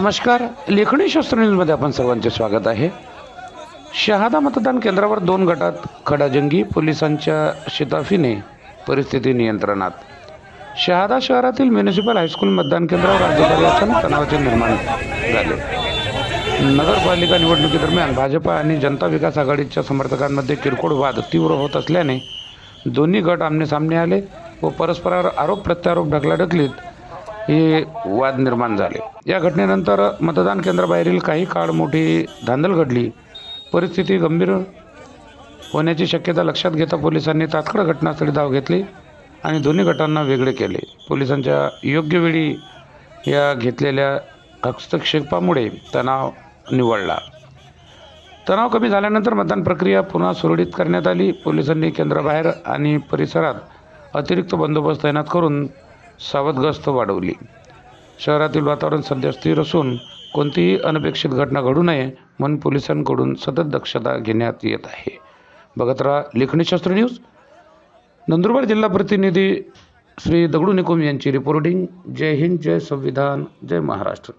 नमस्कार. लेखणी शास्त्र न्यूजमध्ये आपण सर्वांचे स्वागत आहे. शहादा मतदान केंद्रावर 2 गटात खडाजंगी. पोलिसांच्या शिताफीने परिस्थिती नियंत्रणात. शहादा शहरातील म्युनिसिपल हायस्कूल मतदान केंद्रावर राज्यभरात अचानक तणावाचे निर्माण झाले. नगरपालिका निवडणुकीदरम्यान भाजपा आणि जनता विकास आघाडीच्या समर्थकांमध्ये किरकोळ वाद तीव्र होत असल्याने दोन्ही गट आमनेसामने आले व परस्परावर आरोप प्रत्यारोप ढकलाढकलीत हे वाद निर्माण झाले. या घटनेनंतर मतदान केंद्राबाहेरील काही काळ मोठी धांदल घडली. परिस्थिती गंभीर होण्याची शक्यता लक्षात घेता पोलिसांनी तात्काळ घटनास्थळी धाव घेतली आणि दोन्ही गटांना वेगळे केले. पोलिसांच्या योग्य वेळी या घेतलेल्या हस्तक्षेपामुळे तणाव निवळला. तणाव कमी झाल्यानंतर मतदान प्रक्रिया पुन्हा सुरळीत करण्यात आली. पोलिसांनी केंद्राबाहेर आणि परिसरात अतिरिक्त बंदोबस्त तैनात करून सावधगस्त वाढवली. शहरातील वातावरण सध्या स्थिर असून कोणतीही अनपेक्षित घटना घडू नये म्हणून पोलिसांकडून सतत दक्षता घेण्यात येत आहे. बघत राहा लेखणी शास्त्र न्यूज. नंदुरबार जिल्हा प्रतिनिधी श्री दगडू निकुम यांची रिपोर्टिंग. जय हिंद, जय संविधान, जय महाराष्ट्र.